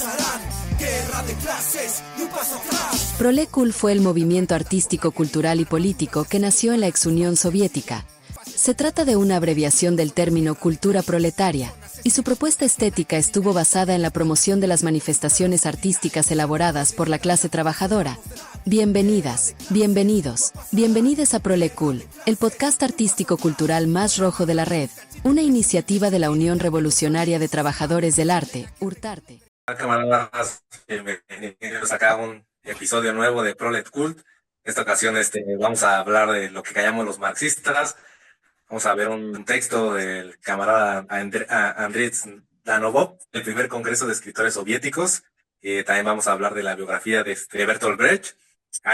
pasarán. Guerra de clases y un paso atrás. Prolecul fue el movimiento artístico, cultural y político que nació en la ex Unión Soviética. Se trata de una abreviación del término cultura proletaria, y su propuesta estética estuvo basada en la promoción de las manifestaciones artísticas elaboradas por la clase trabajadora. Bienvenidas, bienvenidos, bienvenides a Prolecul, el podcast artístico-cultural más rojo de la red, una iniciativa de la Unión Revolucionaria de Trabajadores del Arte, URTARTE. Camaradas, bienvenidos acá a un episodio nuevo de Prolecul. Esta ocasión vamos a hablar de lo que callamos los marxistas. Vamos a ver un texto del camarada Andrei Danovov, el primer congreso de escritores soviéticos. También vamos a hablar de la biografía de Bertolt Brecht.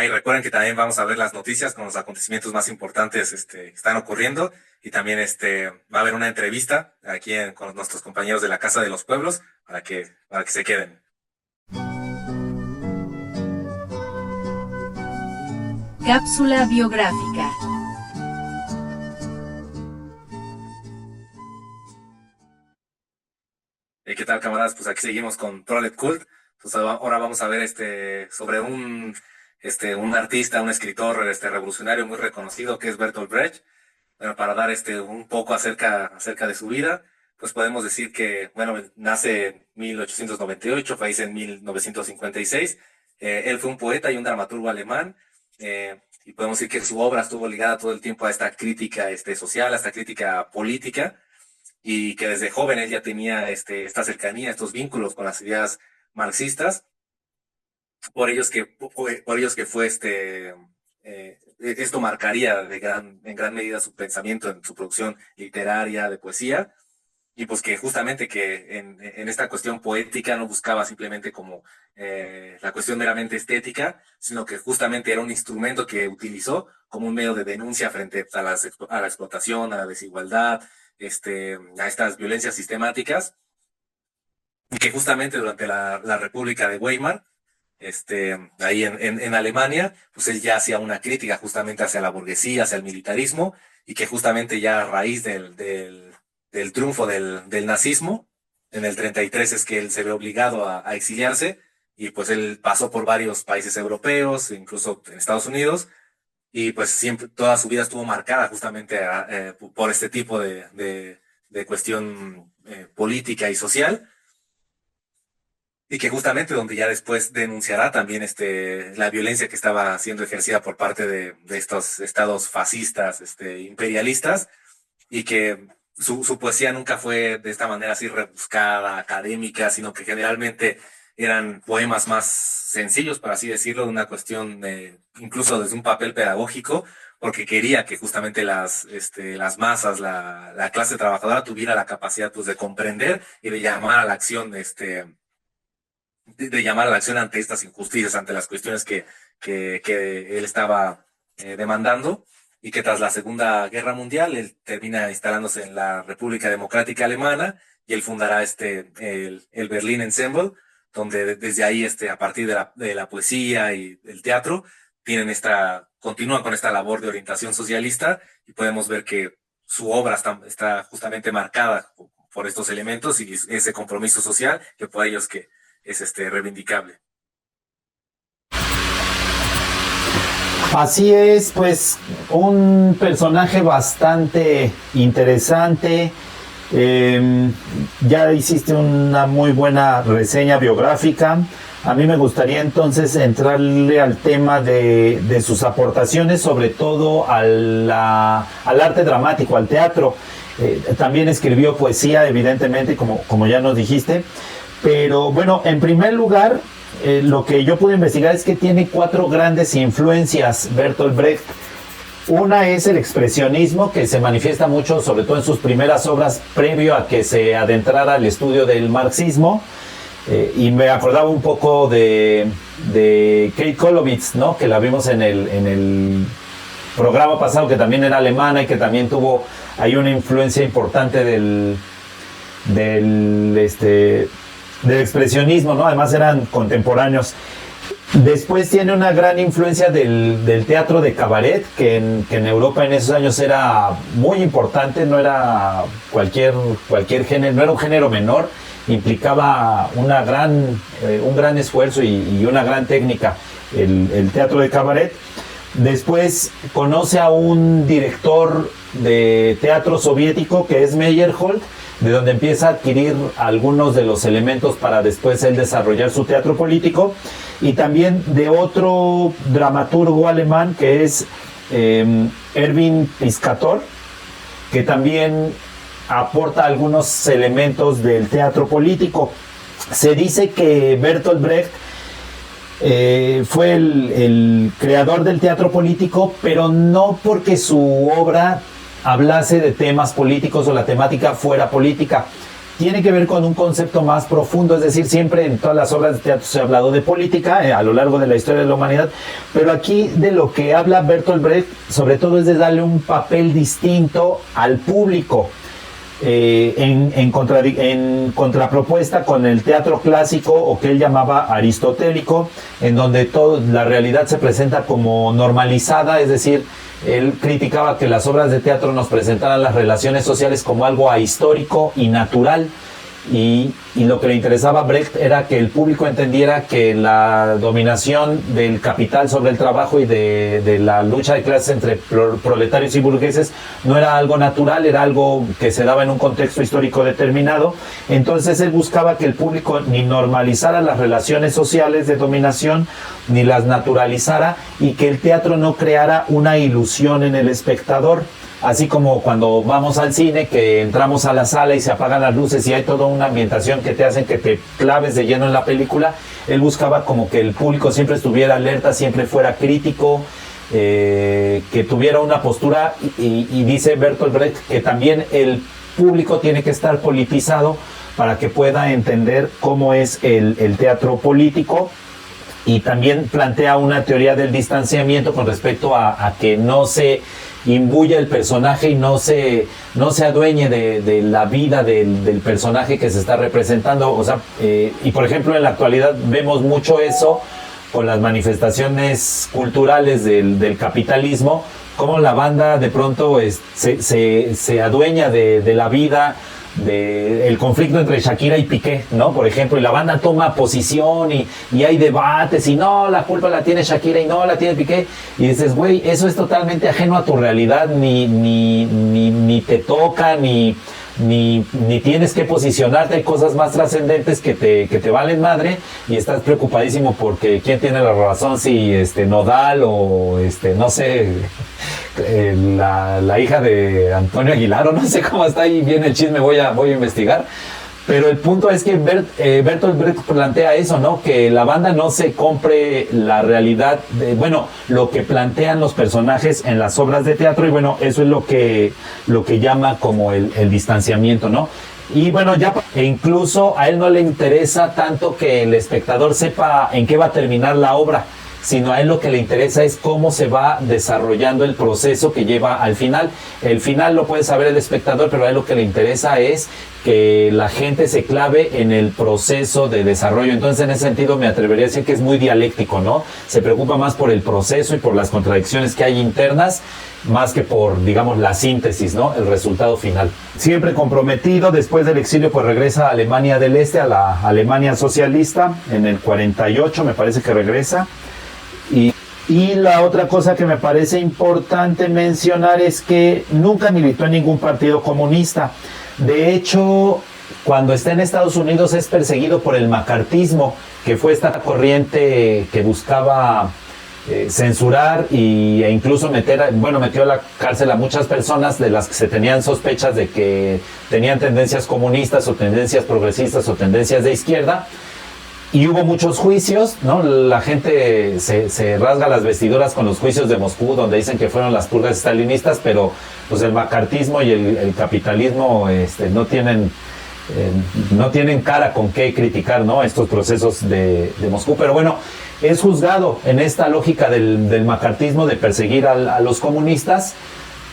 Y recuerden que también vamos a ver las noticias con los acontecimientos más importantes que están ocurriendo. Y también va a haber una entrevista aquí con nuestros compañeros de la Casa de los Pueblos para que se queden. Cápsula biográfica. ¿Qué tal, camaradas? Pues aquí seguimos con Prolecul. Pues ahora vamos a ver sobre un artista, un escritor revolucionario muy reconocido que es Bertolt Brecht. Bueno, para dar un poco acerca de su vida, pues podemos decir que, bueno, nace en 1898, fallece en 1956. Él fue un poeta y un dramaturgo alemán, y podemos decir que su obra estuvo ligada todo el tiempo a esta crítica social, a esta crítica política, y que desde joven él ya tenía esta cercanía, estos vínculos con las ideas marxistas, por ellos que fue esto marcaría en gran medida su pensamiento en su producción literaria de poesía, y pues que justamente que en esta cuestión poética no buscaba simplemente como la cuestión meramente estética, sino que justamente era un instrumento que utilizó como un medio de denuncia frente a la explotación, a la desigualdad, a estas violencias sistemáticas, y que justamente durante la República de Weimar, ahí en Alemania, pues él ya hacía una crítica justamente hacia la burguesía, hacia el militarismo, y que justamente ya a raíz del triunfo del nazismo, en el 33 es que él se ve obligado a exiliarse, y pues él pasó por varios países europeos, incluso en Estados Unidos, y pues siempre, toda su vida estuvo marcada justamente por este tipo de cuestión política y social, y que justamente donde ya después denunciará también la violencia que estaba siendo ejercida por parte de estos estados fascistas, imperialistas, y que su poesía nunca fue de esta manera así rebuscada, académica, sino que generalmente eran poemas más sencillos, por así decirlo, de una cuestión incluso desde un papel pedagógico, porque quería que justamente las masas, la clase trabajadora tuviera la capacidad pues de comprender y de llamar a la acción, de llamar a la acción ante estas injusticias, ante las cuestiones que él estaba demandando, y que tras la Segunda Guerra Mundial él termina instalándose en la República Democrática Alemana, y él fundará el Berlin Ensemble, donde desde ahí a partir de la poesía y el teatro continúan con esta labor de orientación socialista, y podemos ver que su obra está justamente marcada por estos elementos y ese compromiso social que por ellos que es reivindicable. Así es, pues un personaje bastante interesante. Ya hiciste una muy buena reseña biográfica. A mí me gustaría entonces entrarle al tema de sus aportaciones, sobre todo al arte dramático, al teatro. También escribió poesía, evidentemente, como ya nos dijiste. Pero bueno, en primer lugar, lo que yo pude investigar es que tiene 4 grandes influencias Bertolt Brecht. Una es el expresionismo, que se manifiesta mucho, sobre todo en sus primeras obras, previo a que se adentrara al estudio del marxismo. Y me acordaba un poco de Kate Kolovitz, ¿no? Que la vimos en el programa pasado, que también era alemana y que también tuvo ahí una influencia importante del expresionismo, ¿no? Además eran contemporáneos. Después tiene una gran influencia del teatro de cabaret, que en Europa en esos años era muy importante, no era cualquier género, no era un género menor, implicaba un gran esfuerzo y una gran técnica, el teatro de cabaret. Después conoce a un director de teatro soviético que es Meyerhold, de donde empieza a adquirir algunos de los elementos para después él desarrollar su teatro político, y también de otro dramaturgo alemán que es Erwin Piscator, que también aporta algunos elementos del teatro político. Se dice que Bertolt Brecht fue el creador del teatro político, pero no porque su obra hablase de temas políticos o la temática fuera política. Tiene que ver con un concepto más profundo, es decir, siempre en todas las obras de teatro se ha hablado de política a lo largo de la historia de la humanidad, pero aquí de lo que habla Bertolt Brecht sobre todo es de darle un papel distinto al público, en contrapropuesta con el teatro clásico, o que él llamaba aristotélico, en donde la realidad se presenta como normalizada, es decir, él criticaba que las obras de teatro nos presentaran las relaciones sociales como algo ahistórico y natural, y lo que le interesaba a Brecht era que el público entendiera que la dominación del capital sobre el trabajo y de la lucha de clases entre proletarios y burgueses no era algo natural, era algo que se daba en un contexto histórico determinado. Entonces él buscaba que el público ni normalizara las relaciones sociales de dominación, ni las naturalizara, y que el teatro no creara una ilusión en el espectador. Así como cuando vamos al cine, que entramos a la sala y se apagan las luces y hay toda una ambientación que te hacen que te claves de lleno en la película, él buscaba como que el público siempre estuviera alerta, siempre fuera crítico, que tuviera una postura, y dice Bertolt Brecht que también el público tiene que estar politizado para que pueda entender cómo es el teatro político. Y también plantea una teoría del distanciamiento con respecto a que no se imbuya el personaje y no se adueñe de la vida del personaje que se está representando. O sea, y por ejemplo en la actualidad vemos mucho eso con las manifestaciones culturales del capitalismo, como la banda de pronto se adueña de la vida, el conflicto entre Shakira y Piqué, ¿no? Por ejemplo, y la banda toma posición y hay debates, y no, la culpa la tiene Shakira y no, la tiene Piqué, y dices, güey, eso es totalmente ajeno a tu realidad, ni te toca, ni tienes que posicionarte. Hay cosas más trascendentes que te valen madre, y estás preocupadísimo porque quién tiene la razón, si Nodal o no sé, la hija de Antonio Aguilar, o no sé cómo está ahí bien el chisme, voy a investigar. Pero el punto es que Bertolt Brecht plantea eso, ¿no? Que la banda no se compre la realidad, lo que plantean los personajes en las obras de teatro, y bueno, eso es lo que llama como el distanciamiento, ¿no? Y bueno, e incluso a él no le interesa tanto que el espectador sepa en qué va a terminar la obra, sino a él lo que le interesa es cómo se va desarrollando el proceso que lleva al final. El final lo puede saber el espectador, pero a él lo que le interesa es que la gente se clave en el proceso de desarrollo. Entonces, en ese sentido, me atrevería a decir que es muy dialéctico, ¿no? Se preocupa más por el proceso y por las contradicciones que hay internas, más que por, digamos, la síntesis, ¿no? El resultado final. Siempre comprometido, después del exilio, pues regresa a Alemania del Este, a la Alemania socialista, en el 48 me parece que regresa. Y la otra cosa que me parece importante mencionar es que nunca militó en ningún partido comunista. De hecho, cuando está en Estados Unidos es perseguido por el macartismo, que fue esta corriente que buscaba censurar e incluso metió a la cárcel a muchas personas de las que se tenían sospechas de que tenían tendencias comunistas o tendencias progresistas o tendencias de izquierda. Y hubo muchos juicios, ¿no? La gente se rasga las vestiduras con los juicios de Moscú, donde dicen que fueron las purgas estalinistas, pero pues el macartismo y el capitalismo no tienen cara con qué criticar, ¿no? Estos procesos de Moscú. Pero bueno, es juzgado en esta lógica del macartismo de perseguir a los comunistas.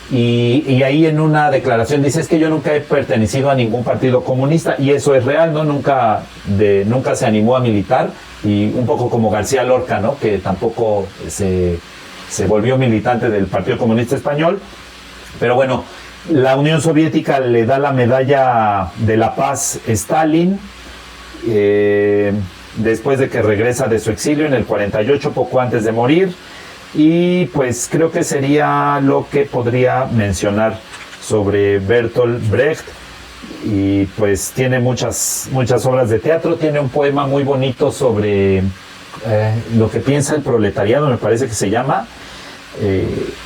Y ahí en una declaración dice, es que yo nunca he pertenecido a ningún partido comunista, y eso es real, ¿no? Nunca se animó a militar, y un poco como García Lorca, ¿no? Que tampoco se volvió militante del Partido Comunista Español. Pero bueno, la Unión Soviética le da la medalla de la paz Stalin, después de que regresa de su exilio en el 48, poco antes de morir. Y pues creo que sería lo que podría mencionar sobre Bertolt Brecht. Y pues tiene muchas obras de teatro, tiene un poema muy bonito sobre lo que piensa el proletariado, me parece que se llama,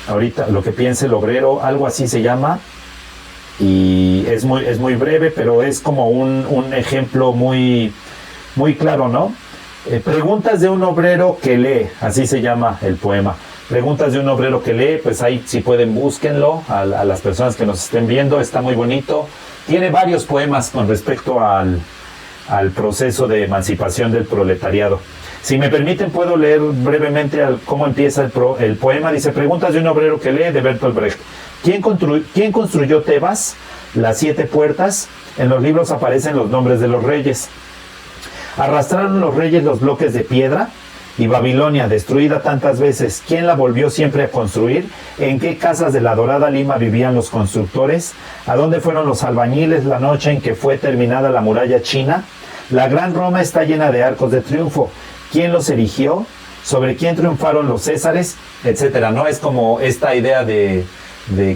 ahorita lo que piensa el obrero, algo así se llama, y es muy breve, pero es como un ejemplo muy claro, ¿no? Preguntas de un obrero que lee, así se llama el poema. Preguntas de un obrero que lee, pues ahí si pueden búsquenlo, a las personas que nos estén viendo, está muy bonito. Tiene varios poemas con respecto al proceso de emancipación del proletariado. Si me permiten, puedo leer brevemente cómo empieza el poema. Dice: preguntas de un obrero que lee, de Bertolt Brecht. ¿Quién construyó Tebas? Las 7 puertas. En los libros aparecen los nombres de los reyes. ¿Arrastraron los reyes los bloques de piedra? Y Babilonia, destruida tantas veces, ¿quién la volvió siempre a construir? ¿En qué casas de la dorada Lima vivían los constructores? ¿A dónde fueron los albañiles la noche en que fue terminada la muralla china? La gran Roma está llena de arcos de triunfo. ¿Quién los erigió? ¿Sobre quién triunfaron los césares? Etcétera, ¿no? Es como esta idea de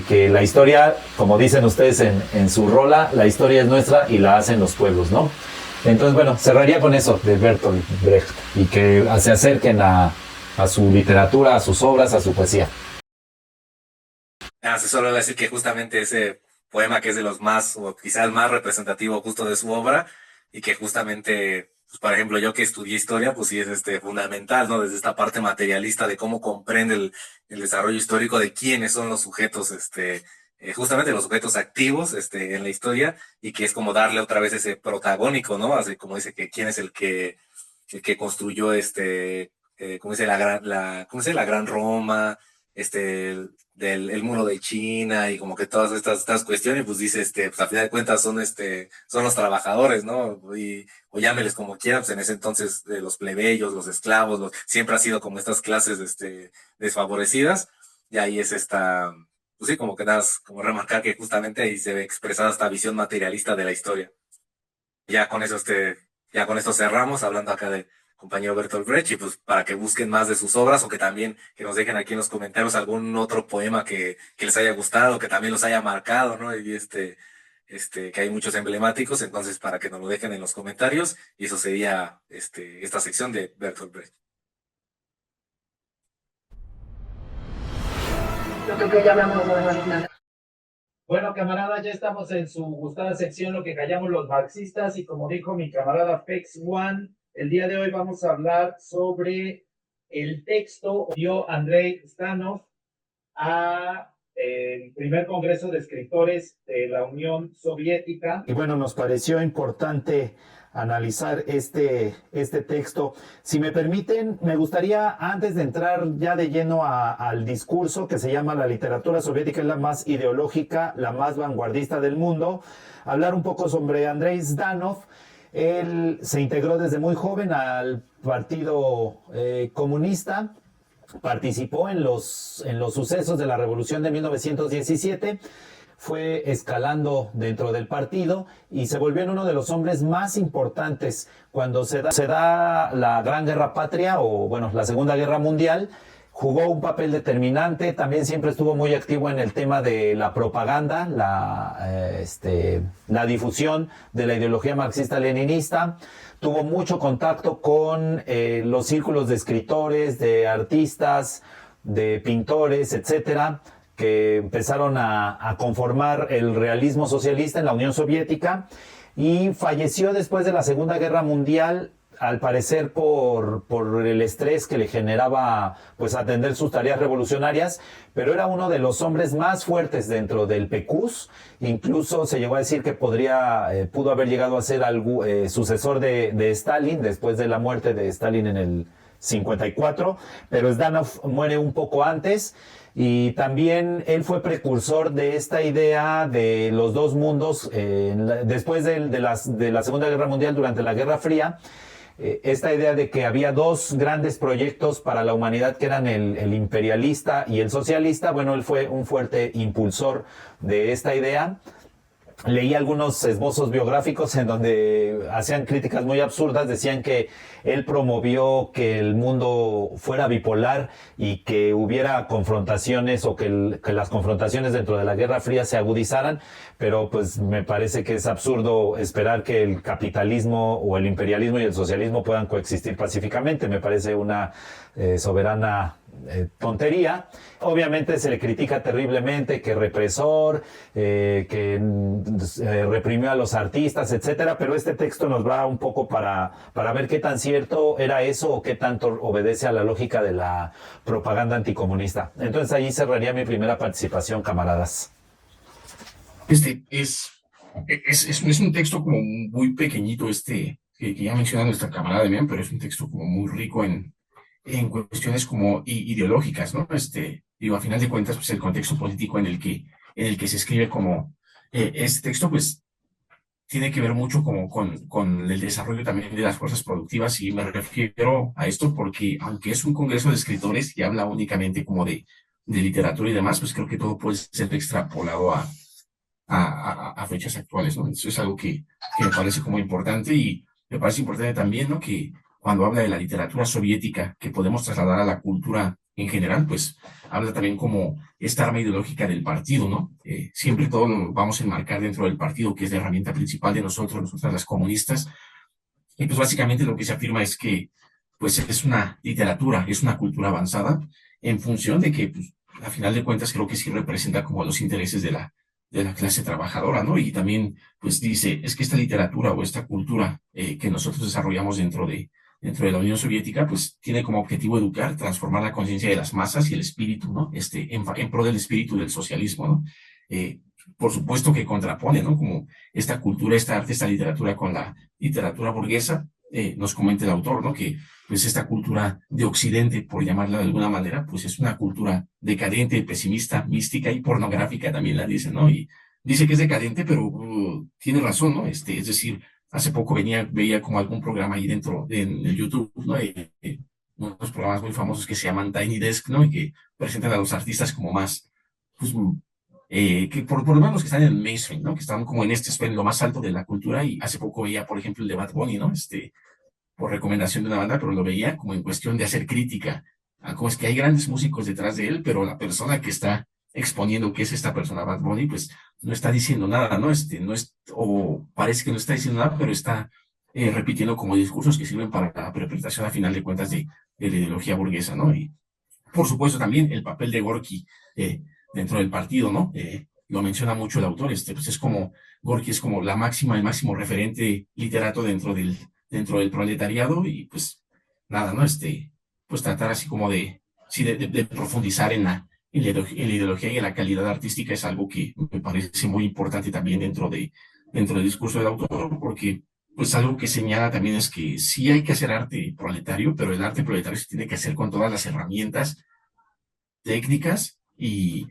que la historia, como dicen ustedes en su rola, la historia es nuestra y la hacen los pueblos, ¿no? Entonces, bueno, cerraría con eso de Bertolt Brecht y que se acerquen a su literatura, a sus obras, a su poesía. Solo voy a decir que justamente ese poema que es de los más, o quizás el más representativo justo de su obra, y que justamente, pues, por ejemplo, yo que estudié historia, pues sí es fundamental, ¿no? Desde esta parte materialista de cómo comprende el desarrollo histórico de quiénes son los sujetos, justamente los sujetos activos en la historia, y que es como darle otra vez ese protagónico, ¿no? Así como dice que quién es el que construyó como dice la gran Roma, el muro de China, y como que todas estas cuestiones, pues dice, pues a final de cuentas son los trabajadores, ¿no? O llámeles como quieran, pues en ese entonces los plebeyos, los esclavos, siempre ha sido como estas clases desfavorecidas, y ahí es pues sí, como que nada, como remarcar que justamente ahí se ve expresada esta visión materialista de la historia. Ya con eso ya con esto cerramos, hablando acá del compañero Bertolt Brecht, y pues para que busquen más de sus obras, o que también que nos dejen aquí en los comentarios algún otro poema que les haya gustado, que también los haya marcado, ¿no? Y que hay muchos emblemáticos, entonces para que nos lo dejen en los comentarios, y eso sería esta sección de Bertolt Brecht. Lo que ya hablamos de la. Bueno, camaradas, ya estamos en su gustada sección, lo que callamos los marxistas, y como dijo mi camarada Fex One, el día de hoy vamos a hablar sobre el texto que dio Andrei Zdanov a el primer Congreso de Escritores de la Unión Soviética. Y bueno, nos pareció importante analizar este texto. Si me permiten, me gustaría, antes de entrar ya de lleno al discurso que se llama La literatura soviética es la más ideológica, la más vanguardista del mundo, hablar un poco sobre Andrei Zdanov. Él se integró desde muy joven al Partido Comunista, participó en los sucesos de la Revolución de 1917, fue escalando dentro del partido y se volvió en uno de los hombres más importantes cuando se da la Gran Guerra Patria, o bueno, la Segunda Guerra Mundial. Jugó un papel determinante, también siempre estuvo muy activo en el tema de la propaganda, la difusión de la ideología marxista-leninista. Tuvo mucho contacto con los círculos de escritores, de artistas, de pintores, etcétera, que empezaron a conformar el realismo socialista en la Unión Soviética, y falleció después de la Segunda Guerra Mundial, al parecer por el estrés que le generaba pues atender sus tareas revolucionarias, pero era uno de los hombres más fuertes dentro del PQS. Incluso se llegó a decir que pudo haber llegado a ser sucesor de Stalin después de la muerte de Stalin en el 54, pero Zdanov muere un poco antes. Y también él fue precursor de esta idea de los dos mundos después de la Segunda Guerra Mundial, durante la Guerra Fría. Esta idea de que había dos grandes proyectos para la humanidad, que eran el imperialista y el socialista. Bueno, él fue un fuerte impulsor de esta idea. leí algunos esbozos biográficos en donde hacían críticas muy absurdas, decían que él promovió que el mundo fuera bipolar y que hubiera confrontaciones o que las confrontaciones dentro de la Guerra Fría se agudizaran, pero pues me parece que es absurdo esperar que el capitalismo o el imperialismo y el socialismo puedan coexistir pacíficamente. Me parece una soberana tontería. Obviamente se le critica terriblemente que represor, que reprimió a los artistas, etcétera, pero este texto nos va un poco para ver qué tan cierto era eso o qué tanto obedece a la lógica de la propaganda anticomunista. Entonces allí cerraría mi primera participación, camaradas. Es un texto como muy pequeñito, que ya menciona nuestra camarada Demián, pero es un texto como muy rico en cuestiones como ideológicas, ¿no? Digo, a final de cuentas, pues el contexto político en el que se escribe como este texto, pues tiene que ver mucho como con el desarrollo también de las fuerzas productivas, y me refiero a esto porque aunque es un congreso de escritores y habla únicamente como de literatura y demás, pues creo que todo puede ser extrapolado a fechas actuales, ¿no? Eso es algo que me parece como importante, y me parece importante también, ¿no? Que cuando habla de la literatura soviética, que podemos trasladar a la cultura en general, pues habla también como esta arma ideológica del partido, ¿no? Siempre todo lo vamos a enmarcar dentro del partido, que es la herramienta principal de nosotras las comunistas, y pues básicamente lo que se afirma es que pues es una literatura, es una cultura avanzada, en función de que, pues, a final de cuentas, creo que sí representa como los intereses de la clase trabajadora, ¿no? Y también, pues dice, es que esta literatura o esta cultura que nosotros desarrollamos dentro de la Unión Soviética, pues tiene como objetivo educar, transformar la conciencia de las masas y el espíritu, ¿no? En pro del espíritu del socialismo, ¿no? Por supuesto que contrapone, ¿no? Como esta cultura, esta arte, esta literatura con la literatura burguesa, nos comenta el autor, ¿no? Que pues esta cultura de Occidente, por llamarla de alguna manera, pues es una cultura decadente, pesimista, mística y pornográfica, también la dice, ¿no? Y dice que es decadente, pero tiene razón, ¿no? Es decir, hace poco veía como algún programa ahí dentro en el YouTube, ¿no? Unos programas muy famosos que se llaman Tiny Desk, ¿no? Y que presentan a los artistas como más, pues, que por lo menos que están en el mainstream, ¿no? Que están como en lo más alto de la cultura. Y hace poco veía, por ejemplo, el de Bad Bunny, ¿no? Por recomendación de una banda, pero lo veía como en cuestión de hacer crítica a cómo es que hay grandes músicos detrás de él, pero la persona que está exponiendo que es esta persona, Bad Bunny, pues no está diciendo nada, ¿no? O parece que no está diciendo nada, pero está repitiendo como discursos que sirven para la perpetración a final de cuentas de la ideología burguesa, ¿no? Y por supuesto también el papel de Gorky dentro del partido, ¿no? Lo menciona mucho el autor, pues es como, Gorky es como el máximo referente literato dentro del proletariado, y pues nada, ¿no? Pues tratar así como de profundizar en la ideología y en la calidad artística es algo que me parece muy importante también dentro del discurso del autor, porque pues algo que señala también es que sí hay que hacer arte proletario, pero el arte proletario se tiene que hacer con todas las herramientas técnicas y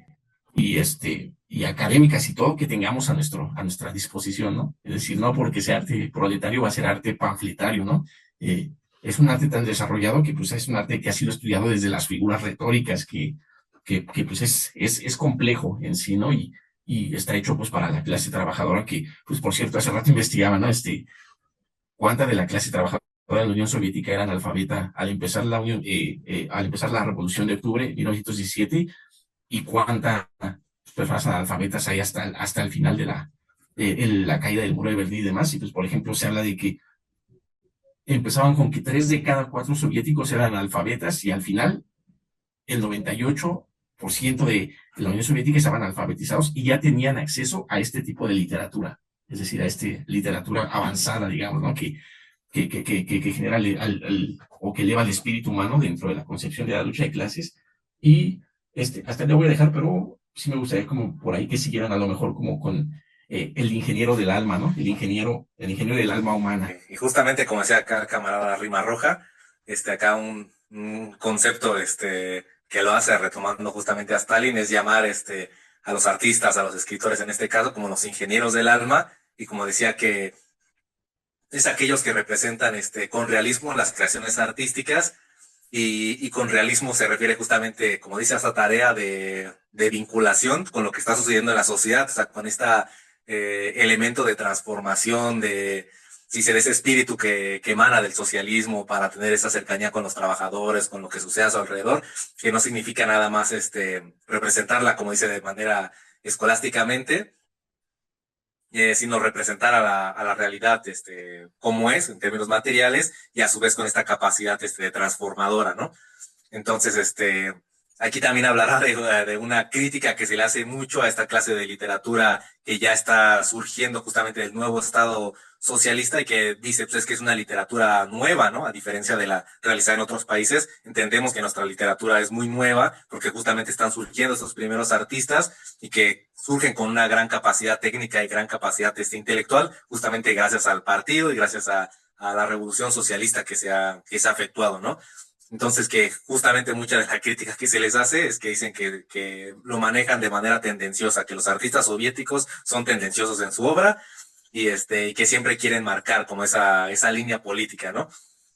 académicas y todo que tengamos a nuestra disposición, ¿no? Es decir, no porque sea arte proletario va a ser arte panfletario, ¿no? Es un arte tan desarrollado que pues es un arte que ha sido estudiado desde las figuras retóricas que pues es complejo en sí, ¿no? Y está hecho pues para la clase trabajadora que, pues por cierto, hace rato investigaba, ¿no? Cuánta de la clase trabajadora de la Unión Soviética era analfabeta al empezar al empezar la Revolución de Octubre de 1917, y cuántas personas analfabetas hay hasta el final de la caída del muro de Berlín y demás. Y pues, por ejemplo, se habla de que empezaban con que 3 de cada 4 soviéticos eran analfabetas, y al final el 98% de la Unión Soviética estaban alfabetizados y ya tenían acceso a este tipo de literatura, es decir, a literatura avanzada, digamos, ¿no? Que genera o que eleva el espíritu humano dentro de la concepción de la lucha de clases. Y hasta le voy a dejar, pero sí me gustaría como por ahí que siguieran a lo mejor como con el ingeniero del alma, ¿no? El ingeniero del alma humana. Y justamente como decía acá camarada Rima Roja, acá un concepto que lo hace retomando justamente a Stalin, es llamar a los artistas, a los escritores en este caso, como los ingenieros del alma, y como decía que es aquellos que representan con realismo las creaciones artísticas, y con realismo se refiere justamente, como dice, a esta tarea de vinculación con lo que está sucediendo en la sociedad, o sea, con esta elemento de transformación, de ese espíritu que emana del socialismo para tener esa cercanía con los trabajadores, con lo que sucede a su alrededor, que no significa nada más representarla, como dice, de manera escolásticamente, sino representar a la realidad como es en términos materiales y a su vez con esta capacidad de transformadora, ¿no? Entonces, aquí también hablará de una crítica que se le hace mucho a esta clase de literatura que ya está surgiendo justamente del nuevo Estado socialista y que dice pues, es que es una literatura nueva, ¿no? A diferencia de la realizada en otros países, entendemos que nuestra literatura es muy nueva porque justamente están surgiendo estos primeros artistas y que surgen con una gran capacidad técnica y gran capacidad intelectual, justamente gracias al partido y gracias a la revolución socialista que se ha efectuado, ¿no? Entonces, que justamente mucha de la crítica que se les hace es que dicen que lo manejan de manera tendenciosa, que los artistas soviéticos son tendenciosos en su obra y que siempre quieren marcar como esa línea política, ¿no?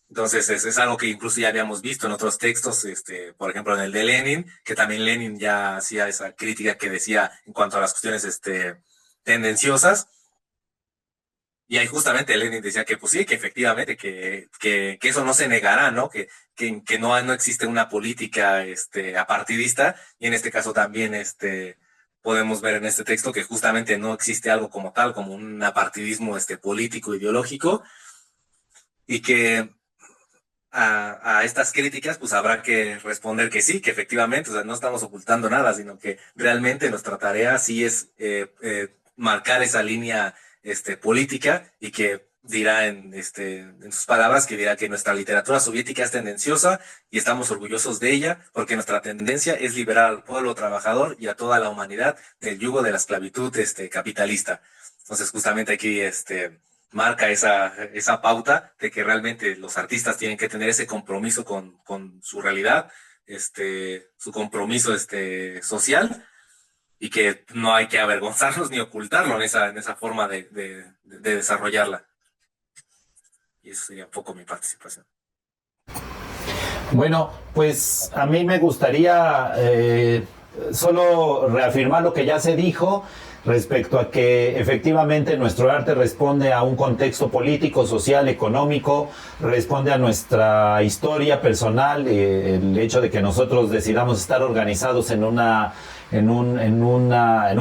Entonces, es algo que incluso ya habíamos visto en otros textos, por ejemplo, en el de Lenin, que también Lenin ya hacía esa crítica que decía en cuanto a las cuestiones tendenciosas. Y ahí justamente Lenin decía que pues sí, que efectivamente, que eso no se negará, ¿no? Que no existe una política apartidista, y en este caso también podemos ver en este texto que justamente no existe algo como tal, como un apartidismo político, ideológico, y que a estas críticas pues habrá que responder que sí, que efectivamente, o sea, no estamos ocultando nada, sino que realmente nuestra tarea sí es marcar esa línea política, y que dirá en sus palabras, que dirá que nuestra literatura soviética es tendenciosa y estamos orgullosos de ella porque nuestra tendencia es liberar al pueblo trabajador y a toda la humanidad del yugo de la esclavitud capitalista. Entonces justamente aquí marca esa pauta de que realmente los artistas tienen que tener ese compromiso con su realidad, su compromiso social, y que no hay que avergonzarlos ni ocultarlo en esa forma de desarrollarla. Y eso sería un poco mi participación. Bueno, pues a mí me gustaría solo reafirmar lo que ya se dijo respecto a que efectivamente nuestro arte responde a un contexto político, social, económico, responde a nuestra historia personal, el hecho de que nosotros decidamos estar organizados en un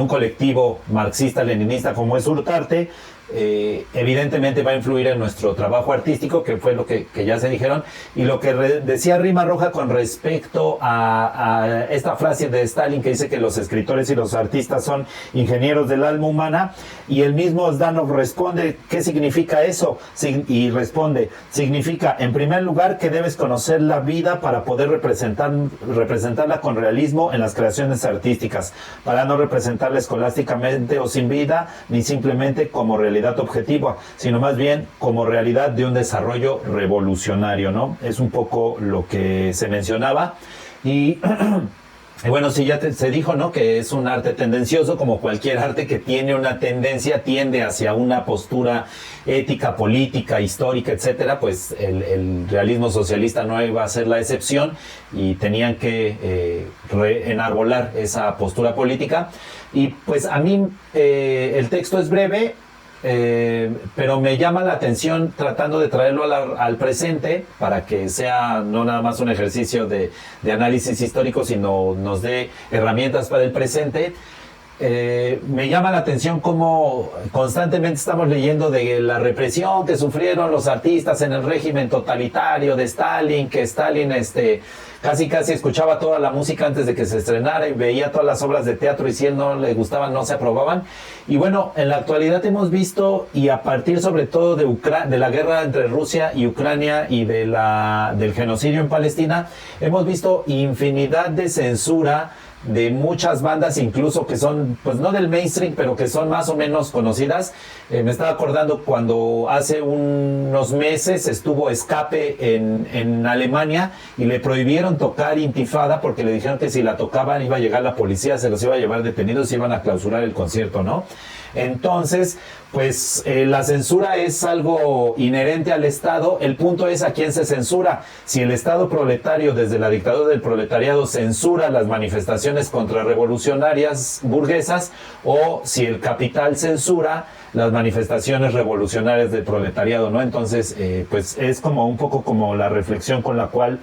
colectivo marxista-leninista como es Urtarte, evidentemente va a influir en nuestro trabajo artístico, que fue lo que ya se dijeron, y lo que decía Rima Roja con respecto a esta frase de Stalin que dice que los escritores y los artistas son ingenieros del alma humana, y el mismo Zdanov responde, ¿qué significa eso? Y responde, significa, en primer lugar, que debes conocer la vida para poder representarla con realismo en las creaciones artísticas, para no representarla escolásticamente o sin vida, ni simplemente como realidad objetiva, sino más bien como realidad de un desarrollo revolucionario, ¿no? Es un poco lo que se mencionaba. Y bueno, sí, ya se dijo, ¿no?, que es un arte tendencioso, como cualquier arte que tiene una tendencia, tiende hacia una postura ética, política, histórica, etcétera. Pues el realismo socialista no iba a ser la excepción, y tenían que enarbolar esa postura política. Y pues a mí el texto es breve, pero me llama la atención tratando de traerlo al presente para que sea no nada más un ejercicio de análisis histórico, sino nos dé herramientas para el presente. Me llama la atención cómo constantemente estamos leyendo de la represión que sufrieron los artistas en el régimen totalitario de Stalin, que Stalin casi escuchaba toda la música antes de que se estrenara y veía todas las obras de teatro, y si él no le gustaban, no se aprobaban. Y bueno, en la actualidad hemos visto, y a partir sobre todo de la guerra entre Rusia y Ucrania y del genocidio en Palestina, hemos visto infinidad de censura de muchas bandas, incluso que son, pues no del mainstream, pero que son más o menos conocidas. Me estaba acordando cuando hace unos meses estuvo Escape en Alemania, y le prohibieron tocar Intifada porque le dijeron que si la tocaban iba a llegar la policía, se los iba a llevar detenidos y iban a clausurar el concierto, ¿no? Entonces, pues la censura es algo inherente al Estado. El punto es a quién se censura. Si el Estado proletario, desde la dictadura del proletariado, censura las manifestaciones contrarrevolucionarias burguesas, o si el capital censura las manifestaciones revolucionarias del proletariado, ¿no? Entonces, pues es como un poco como la reflexión con la cual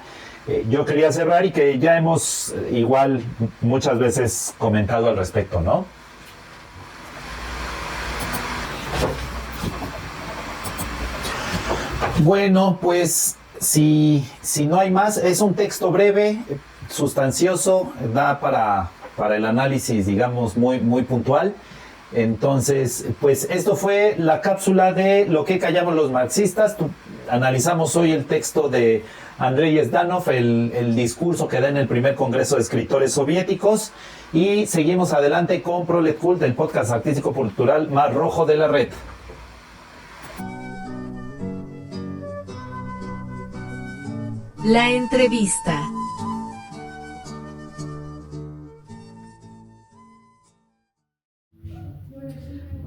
yo quería cerrar y que ya hemos igual muchas veces comentado al respecto, ¿no? Bueno, pues si no hay más, es un texto breve, sustancioso, da para el análisis, digamos, muy puntual. Entonces, pues esto fue la cápsula de Lo que callamos los marxistas. Analizamos hoy el texto de Andrei Zhdanov, el discurso que da en el primer Congreso de Escritores Soviéticos, y seguimos adelante con Prolet Cult, el podcast artístico cultural más rojo de la red. La entrevista.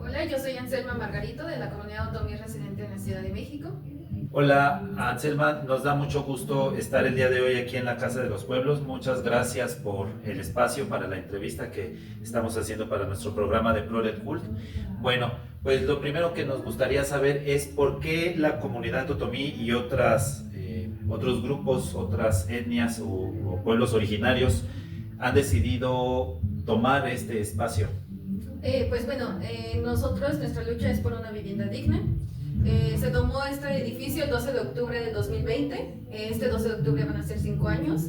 Hola, yo soy Anselma Margarito de la comunidad otomí residente en la Ciudad de México. Hola, Anselma, nos da mucho gusto estar el día de hoy aquí en la Casa de los Pueblos. Muchas gracias por el espacio para la entrevista que estamos haciendo para nuestro programa de Prolet Cult. Bueno, pues lo primero que nos gustaría saber es por qué la comunidad otomí y otros grupos, otras etnias o pueblos originarios han decidido tomar este espacio. Pues bueno, nuestra lucha es por una vivienda digna. Se tomó este edificio el 12 de octubre del 2020. Este 12 de octubre van a ser 5 años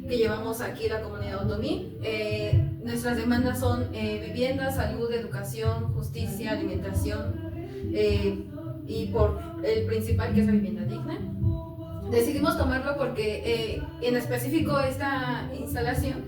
que llevamos aquí la comunidad otomí. Nuestras demandas son vivienda, salud, educación, justicia, alimentación y por el principal, que es la vivienda digna. Decidimos tomarlo porque, en específico esta instalación,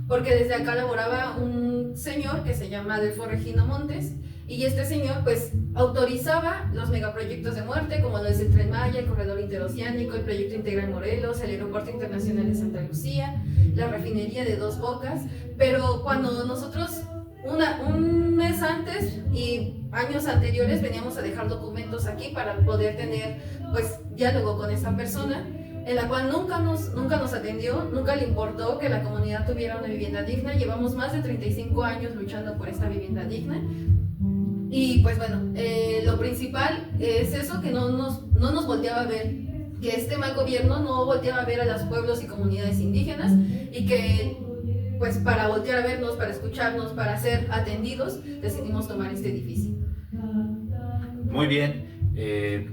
porque desde acá laboraba un señor que se llama Adelfo Regino Montes, y este señor pues autorizaba los megaproyectos de muerte, como lo es el Tren Maya, el Corredor Interoceánico, el Proyecto Integral Morelos, el Aeropuerto Internacional de Santa Lucía, la refinería de Dos Bocas. Pero cuando nosotros un mes antes y años anteriores veníamos a dejar documentos aquí para poder tener pues diálogo con esa persona, en la cual nunca nos atendió, nunca le importó que la comunidad tuviera una vivienda digna. Llevamos más de 35 años luchando por esta vivienda digna. Y pues bueno, lo principal es eso, que no nos volteaba a ver, que este mal gobierno no volteaba a ver a los pueblos y comunidades indígenas, y que pues para voltear a vernos, para escucharnos, para ser atendidos, decidimos tomar este edificio. Muy bien.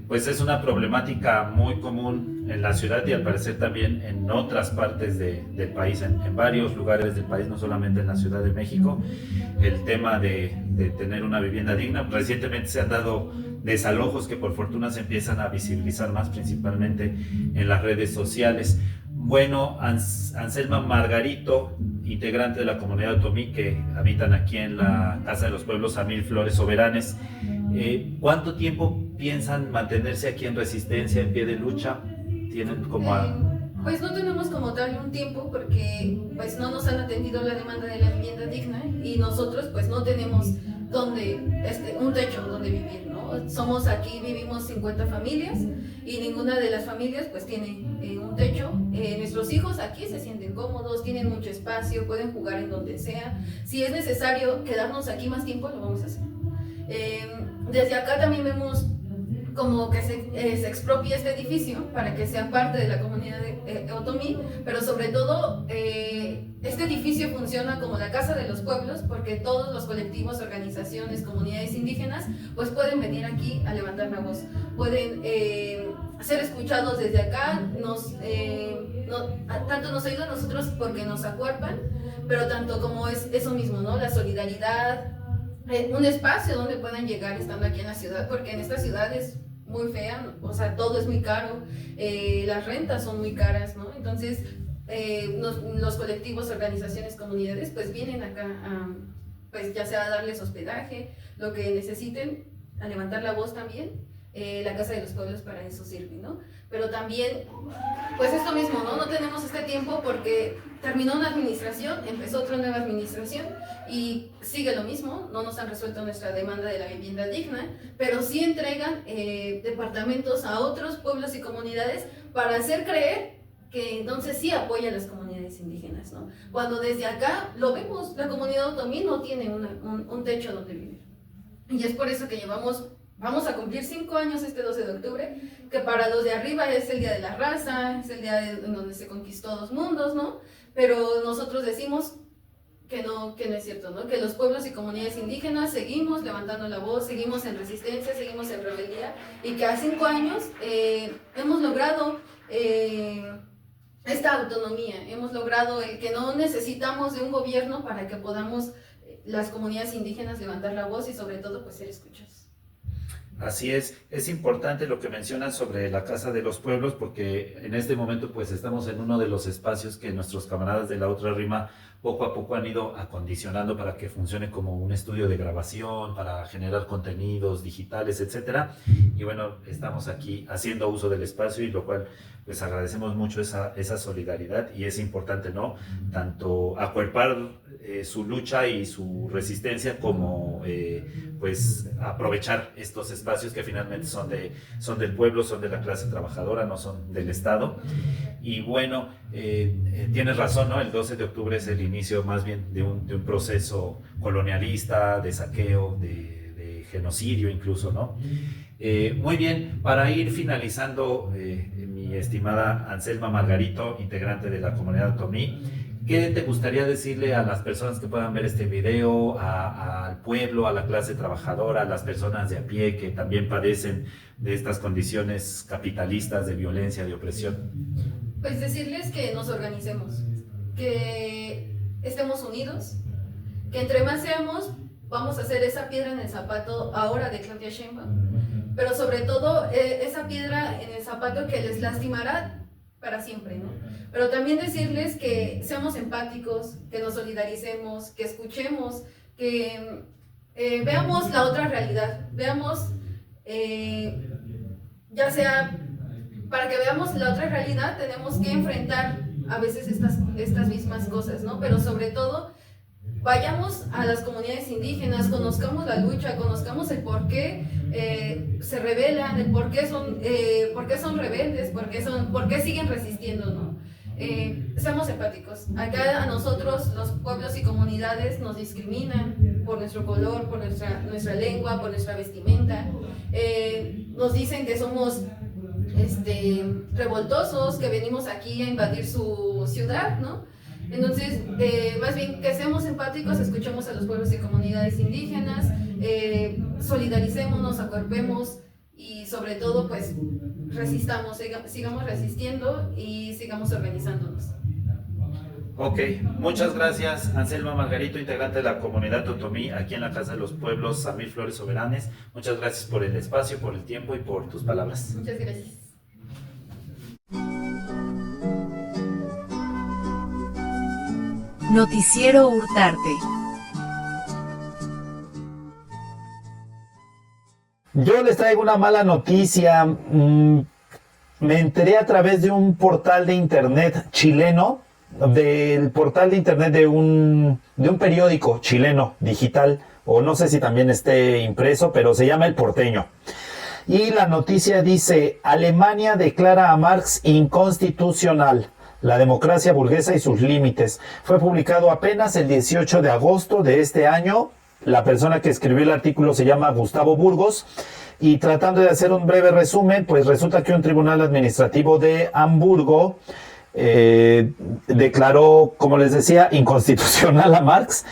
Pues es una problemática muy común en la ciudad y al parecer también en otras partes del país, en varios lugares del país, no solamente en la Ciudad de México, el tema de tener una vivienda digna. Recientemente se han dado desalojos que por fortuna se empiezan a visibilizar más, principalmente en las redes sociales. Bueno, Anselma Margarito, integrante de la comunidad otomí que habitan aquí en la Casa de los Pueblos a Mil Flores Soberanes, ¿cuánto tiempo piensan mantenerse aquí en resistencia, en pie de lucha? ¿Tienen como Pues no tenemos como tal un tiempo, porque pues no nos han atendido la demanda de la vivienda digna, y nosotros pues no tenemos un techo donde vivir, ¿no? Somos aquí, vivimos 50 familias y ninguna de las familias pues tiene un techo. Nuestros hijos aquí se sienten cómodos, tienen mucho espacio, pueden jugar en donde sea. Si es necesario quedarnos aquí más tiempo, lo vamos a hacer. Desde acá también vemos como que se expropia este edificio para que sea parte de la comunidad otomí, pero sobre todo este edificio funciona como la Casa de los Pueblos, porque todos los colectivos, organizaciones, comunidades indígenas pues pueden venir aquí a levantar la voz, pueden ser escuchados desde acá. Tanto nos ayudan a nosotros porque nos acuerpan, pero tanto como es eso mismo, ¿no? La solidaridad, un espacio donde puedan llegar estando aquí en la ciudad, porque en esta ciudad es muy fea, o sea, todo es muy caro, las rentas son muy caras, ¿no? Entonces, los colectivos, organizaciones, comunidades, pues vienen acá pues ya sea a darles hospedaje, lo que necesiten, a levantar la voz también. la Casa de los Pueblos para eso sirve, ¿no? Pero también, pues esto mismo, ¿no? No tenemos este tiempo porque terminó una administración, empezó otra nueva administración y sigue lo mismo, no nos han resuelto nuestra demanda de la vivienda digna, pero sí entregan departamentos a otros pueblos y comunidades para hacer creer que entonces sí apoya a las comunidades indígenas, ¿no? Cuando desde acá lo vemos, la comunidad otomí no tiene un techo donde vivir. Y es por eso que vamos a cumplir 5 años este 12 de octubre, que para los de arriba es el Día de la Raza, es el día en donde se conquistó 2 mundos, ¿no? Pero nosotros decimos que no es cierto, ¿no? Que los pueblos y comunidades indígenas seguimos levantando la voz, seguimos en resistencia, seguimos en rebeldía, y que a 5 años hemos logrado esta autonomía, hemos logrado el que no necesitamos de un gobierno para que podamos las comunidades indígenas levantar la voz y sobre todo pues ser escuchados. Así es importante lo que mencionas sobre la Casa de los Pueblos, porque en este momento pues estamos en uno de los espacios que nuestros camaradas de la otra rima poco a poco han ido acondicionando para que funcione como un estudio de grabación, para generar contenidos digitales, etcétera. Y bueno, estamos aquí haciendo uso del espacio, y lo cual pues agradecemos mucho esa solidaridad, y es importante, ¿no? Tanto acuerpar su lucha y su resistencia como pues aprovechar estos espacios que finalmente son del pueblo, son de la clase trabajadora, no son del Estado. Y bueno, tienes razón, ¿no? El 12 de octubre es el inicio más bien de un proceso colonialista, de saqueo, de genocidio incluso, ¿no? Muy bien, para ir finalizando, mi estimada Anselma Margarito, integrante de la comunidad otomí, ¿qué te gustaría decirle a las personas que puedan ver este video, al pueblo, a la clase trabajadora, a las personas de a pie que también padecen de estas condiciones capitalistas de violencia, de opresión? Pues decirles que nos organicemos, que estemos unidos, que entre más seamos, vamos a hacer esa piedra en el zapato ahora de Claudia Sheinbaum, pero sobre todo esa piedra en el zapato que les lastimará para siempre, ¿no? Pero también decirles que seamos empáticos, que nos solidaricemos, que escuchemos, que veamos la otra realidad, veamos, ya sea, para que veamos la otra realidad tenemos que enfrentar a veces estas mismas cosas, ¿no? Pero sobre todo, vayamos a las comunidades indígenas, conozcamos la lucha, conozcamos el por qué se rebelan, el por qué son rebeldes, por qué siguen resistiendo, ¿no? Seamos empáticos. Acá a nosotros, los pueblos y comunidades, nos discriminan por nuestro color, por nuestra lengua, por nuestra vestimenta. Nos dicen que somos revoltosos, que venimos aquí a invadir su ciudad, ¿no? Entonces, más bien que seamos empáticos, escuchemos a los pueblos y comunidades indígenas, solidaricémonos, acuerpemos y sobre todo, pues, resistamos, sigamos resistiendo y sigamos organizándonos. Ok, muchas gracias, Anselma Margarito, integrante de la comunidad otomí aquí en la Casa de los Pueblos, Samir Flores Soberanes. Muchas gracias por el espacio, por el tiempo y por tus palabras. Muchas gracias. Noticiero Hurtarte. Yo les traigo una mala noticia. Me enteré a través de un portal de internet chileno, del portal de internet de un periódico chileno digital, o no sé si también esté impreso, pero se llama El Porteño. Y la noticia dice: Alemania declara a Marx inconstitucional. La democracia burguesa y sus límites. Fue publicado apenas el 18 de agosto de este año. La persona que escribió el artículo se llama Gustavo Burgos. Y tratando de hacer un breve resumen, pues resulta que un tribunal administrativo de Hamburgo declaró, como les decía, inconstitucional a Marx.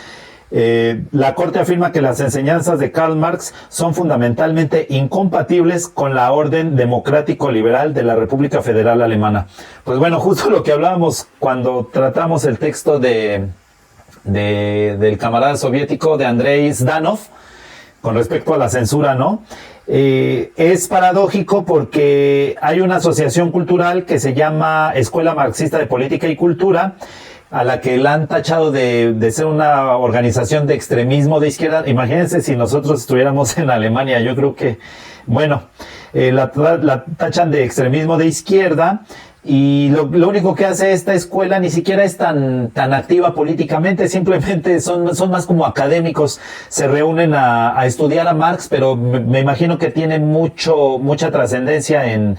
La Corte afirma que las enseñanzas de Karl Marx son fundamentalmente incompatibles con la orden democrático-liberal de la República Federal Alemana. Pues bueno, justo lo que hablábamos cuando tratamos el texto del camarada soviético de Andrei Zdanov con respecto a la censura, ¿no? Es paradójico porque hay una asociación cultural que se llama Escuela Marxista de Política y Cultura, a la que la han tachado de ser una organización de extremismo de izquierda. Imagínense si nosotros estuviéramos en Alemania, yo creo que, bueno, la tachan de extremismo de izquierda. Y lo único que hace esta escuela ni siquiera es tan activa políticamente, simplemente son más como académicos, se reúnen a estudiar a Marx, pero me imagino que tiene mucha trascendencia ¿en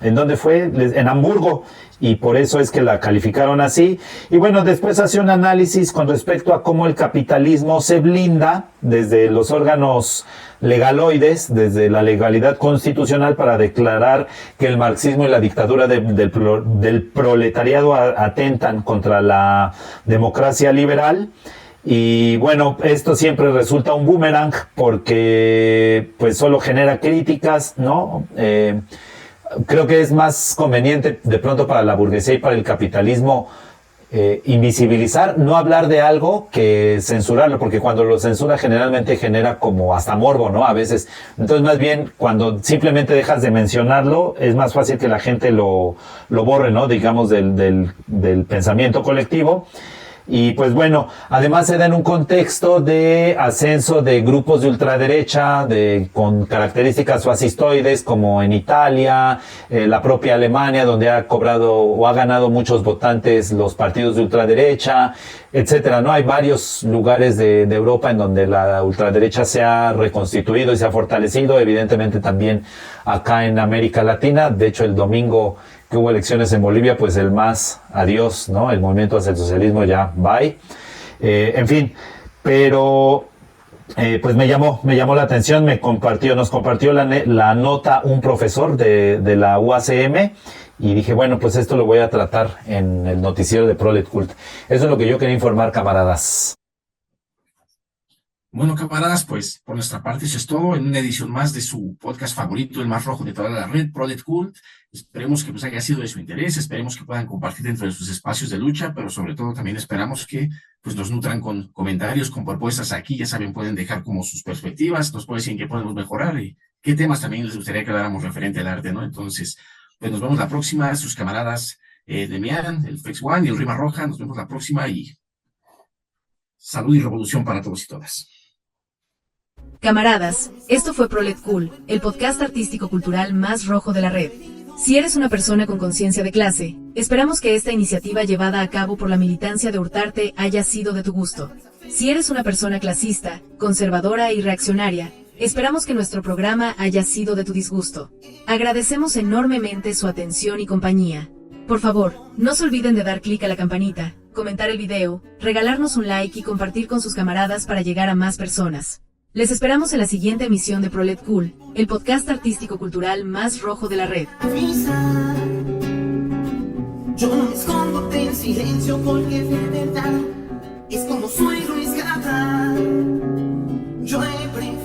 dónde fue? En Hamburgo, y por eso es que la calificaron así. Y bueno, después hace un análisis con respecto a cómo el capitalismo se blinda desde los órganos legaloides, desde la legalidad constitucional, para declarar que el marxismo y la dictadura del proletariado atentan contra la democracia liberal. Y bueno, esto siempre resulta un boomerang porque pues solo genera críticas, ¿no? Creo que es más conveniente de pronto para la burguesía y para el capitalismo invisibilizar, no hablar de algo, que censurarlo, porque cuando lo censura generalmente genera como hasta morbo, ¿no? A veces. Entonces, más bien, cuando simplemente dejas de mencionarlo, es más fácil que la gente lo borre, ¿no? Digamos, del pensamiento colectivo. Y pues bueno, además se da en un contexto de ascenso de grupos de ultraderecha con características fascistoides, como en Italia, la propia Alemania, donde ha cobrado o ha ganado muchos votantes los partidos de ultraderecha, etcétera, ¿no? Hay varios lugares de Europa en donde la ultraderecha se ha reconstituido y se ha fortalecido, evidentemente también acá en América Latina. De hecho, el domingo que hubo elecciones en Bolivia, pues el MAS, adiós, ¿no? El movimiento hacia el socialismo ya, bye. En fin, pero pues me llamó la atención, nos compartió la nota un profesor de la UACM, y dije, bueno, pues esto lo voy a tratar en el noticiero de Prolet Cult. Eso es lo que yo quería informar, camaradas. Bueno, camaradas, pues por nuestra parte eso es todo en una edición más de su podcast favorito, el más rojo de toda la red, Prolet Cult. Esperemos que pues haya sido de su interés, esperemos que puedan compartir dentro de sus espacios de lucha, pero sobre todo también esperamos que pues nos nutran con comentarios, con propuestas aquí. Ya saben, pueden dejar como sus perspectivas, nos pueden decir en qué podemos mejorar y qué temas también les gustaría que habláramos referente al arte, ¿no? Entonces, pues nos vemos la próxima, sus camaradas Demian, el Flex One y el Rima Roja. Nos vemos la próxima y salud y revolución para todos y todas. Camaradas, esto fue Prolet Cool, el podcast artístico-cultural más rojo de la red. Si eres una persona con conciencia de clase, esperamos que esta iniciativa llevada a cabo por la militancia de Hurtarte haya sido de tu gusto. Si eres una persona clasista, conservadora y reaccionaria, esperamos que nuestro programa haya sido de tu disgusto. Agradecemos enormemente su atención y compañía. Por favor, no se olviden de dar clic a la campanita, comentar el video, regalarnos un like y compartir con sus camaradas para llegar a más personas. Les esperamos en la siguiente emisión de Prolet Cool, el podcast artístico-cultural más rojo de la red. Yo no me escondo en silencio porque de verdad es como soy Luis Gata. Yo he aprendido